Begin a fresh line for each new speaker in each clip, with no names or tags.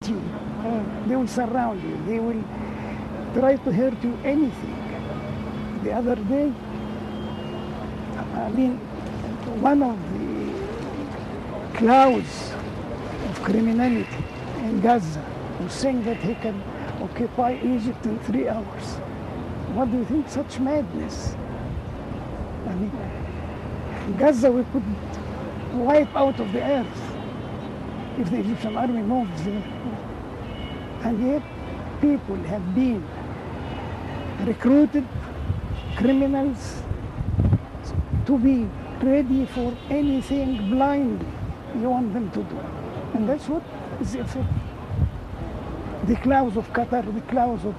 you. They will surround you. They will try to hurt you anything. The other day, I mean, one of the clouds of criminality in Gaza was saying that he can occupy Egypt in 3 hours. What do you think? Such madness. I mean, Gaza we could wipe out of the earth if the Egyptian army moves there. And yet people have been recruited, criminals, to be ready for anything blindly you want them to do. And that's what is the effect. The clouds of Qatar, the clouds of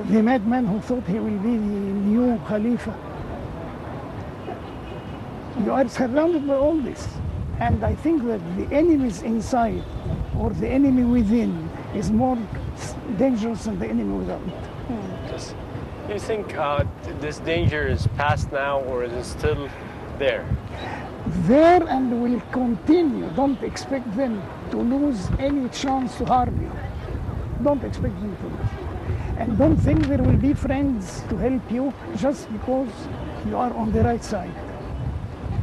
the madman who thought he will be the new Khalifa. You are surrounded by all this. And I think that the enemies inside or the enemy within is more dangerous than the enemy without.
Yes. Do you think this danger is past now, or is it still there?
There and will continue. Don't expect them to lose any chance to harm you. Don't expect them to lose. And don't think there will be friends to help you just because you are on the right side.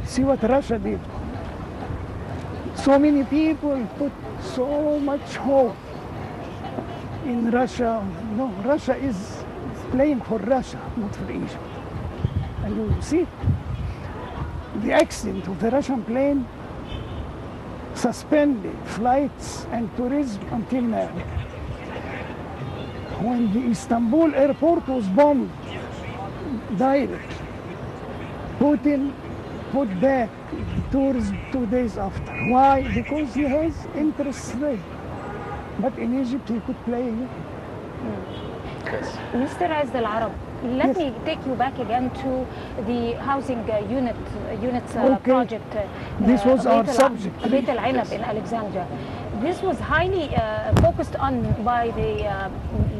See what Russia did. So many people put so much hope in Russia. No, Russia is playing for Russia, not for Egypt. And you see the accident of the Russian plane suspended flights and tourism until now. When the Istanbul airport was bombed direct, Putin put back tourism 2 days after. Why? Because he has interests there. But in Egypt he could play.
Mr. Aiz Al Arab, let me take you back again to the housing units project.
This was our subject.
Beit Al Ainab in Alexandria. This was highly focused on by the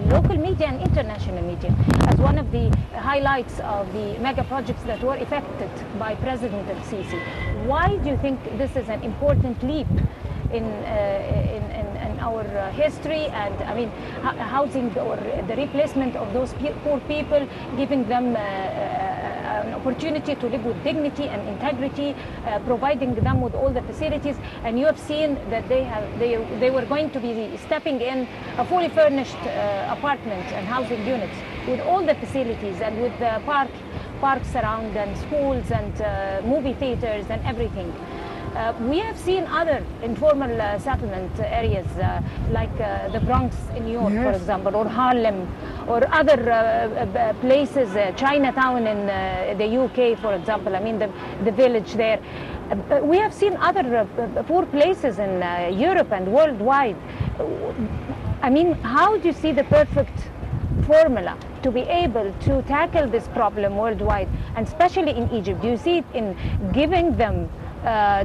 local media and international media as one of the highlights of the mega projects that were effected by President al-Sisi. Why do you think this is an important leap in our history, and I mean housing or the replacement of those poor people, giving them an opportunity to live with dignity and integrity, providing them with all the facilities? And you have seen that they were going to be stepping in a fully furnished apartment and housing units with all the facilities and with the parks around and schools and movie theaters and everything. We have seen other informal settlement areas like the Bronx in New York, for example, or Harlem, or other places, Chinatown in the UK, for example, I mean the village there. We have seen other poor places in Europe and worldwide. I mean, how do you see the perfect formula to be able to tackle this problem worldwide, and especially in Egypt? Do you see it in giving them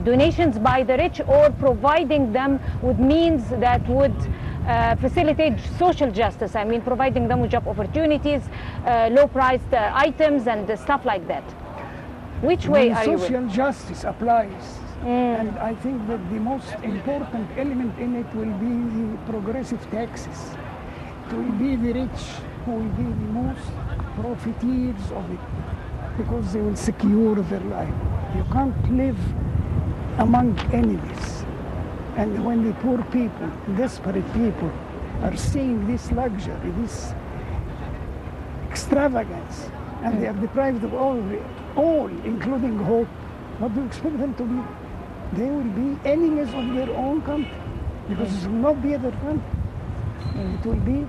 donations by the rich, or providing them with means that would facilitate social justice? I mean, providing them with job opportunities, low-priced items and stuff like that. Which way are you with?
Social justice applies. And I think that the most important element in it will be the progressive taxes. It will be the rich who will be the most profiteers of it, because they will secure their life. You can't live among enemies. And when the poor people, desperate people, are seeing this luxury, this extravagance, and they are deprived of all, including hope, what do you expect them to be? They will be enemies of their own country, because it will not be their country. It will be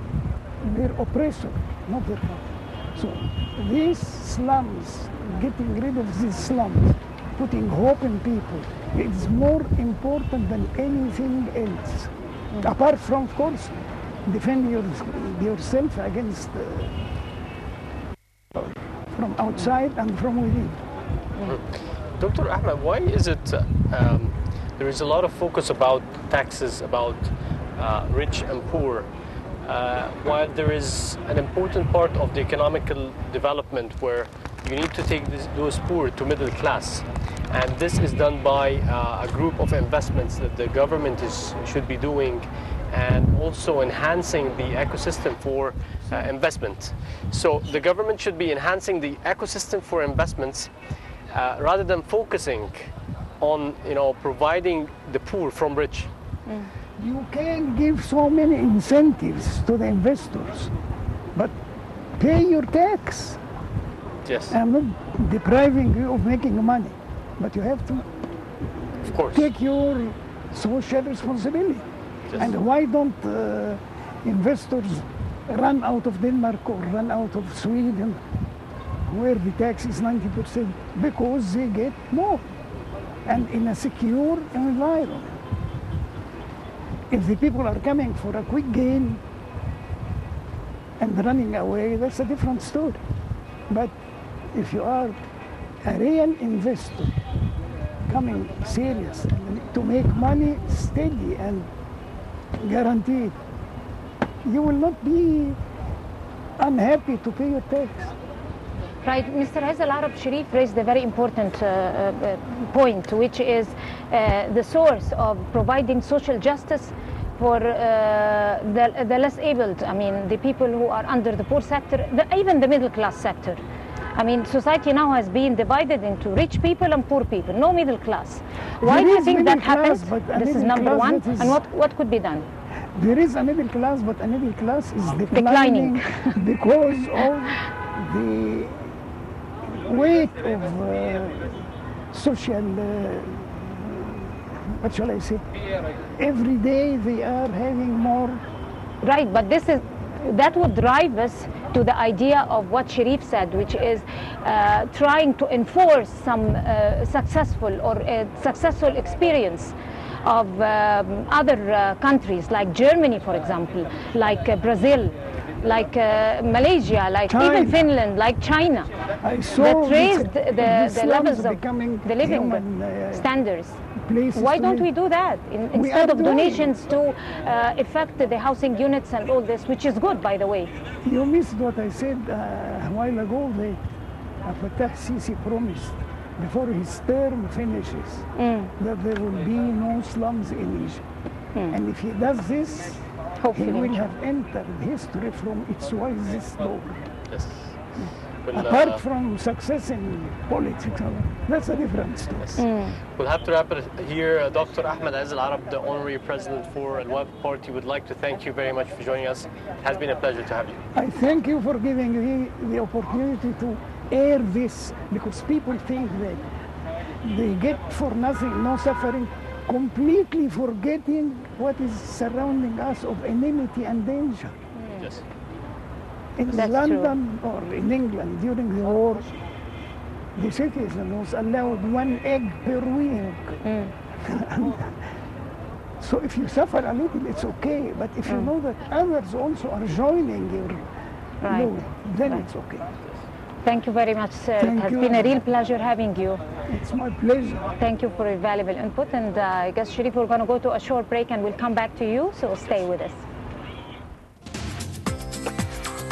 their oppressor, not their country. So these slums, getting rid of these slums, putting hope in people, is more important than anything else. Apart from, of course, defending yourself against from outside and from within.
Dr. Ahmed, why is it there is a lot of focus about taxes, about rich and poor, while there is an important part of the economical development where you need to take those poor to middle class? And this is done by a group of investments that the government should be doing, and also enhancing the ecosystem for investment. So the government should be enhancing the ecosystem for investments rather than focusing on, providing the poor from rich.
You can give so many incentives to the investors, but pay your tax.
Yes.
I'm not depriving you of making money, but you have to,
of course,
take your social responsibility.
Yes.
And why don't investors run out of Denmark or run out of Sweden, where the tax is 90%? Because they get more, and in a secure environment. If the people are coming for a quick gain and running away, that's a different story. But if you are a real investor coming serious to make money steady and guaranteed, you will not be unhappy to pay your tax.
Right, Mr. Hazel Arab Sharif raised a very important point, which is the source of providing social justice for the less abled. I mean, the people who are under the poor sector, even the middle class sector. I mean, society now has been divided into rich people and poor people, no middle class. Why do you think that happens? This is number one, and what could be done?
There is a middle class, but a middle class is declining because of the weight of social, what shall I say? Every day they are having more.
Right, but that would drive us to the idea of what Sharif said, which is trying to enforce some successful experience of other countries, like Germany, for example, like Brazil, like Malaysia, like
China.
Even Finland, like China,
I saw
that raised the levels of the living standards. Why don't we do that instead of donations to effect the housing units and all this, which is good, by the way?
You missed what I said a while ago. That Fattah Sisi promised before his term finishes that there will be no slums in Egypt. And if he does this,
hopefully
he will have entered history from its wisest door.
Yes. Well,
apart from success in politics, that's a different story.
Yes. We'll have to wrap it here. Dr. Ahmed Hazel Arab, the honorary president for Al Waqf Party, would like to thank you very much for joining us. It has been a pleasure to have you.
I thank you for giving me the opportunity to air this, because people think that they get for nothing, no suffering, completely forgetting what is surrounding us of enmity and danger.
Yes.
In London or in England during the war, the citizen was allowed 1 egg per week. So if you suffer a little, it's okay. But if you know that others also are joining your load, then it's okay.
Thank you very much, sir. It has been a real pleasure having you.
It's my pleasure.
Thank you for your valuable input. And I guess, Sharif, we're going to go to a short break and we'll come back to you, so stay with us.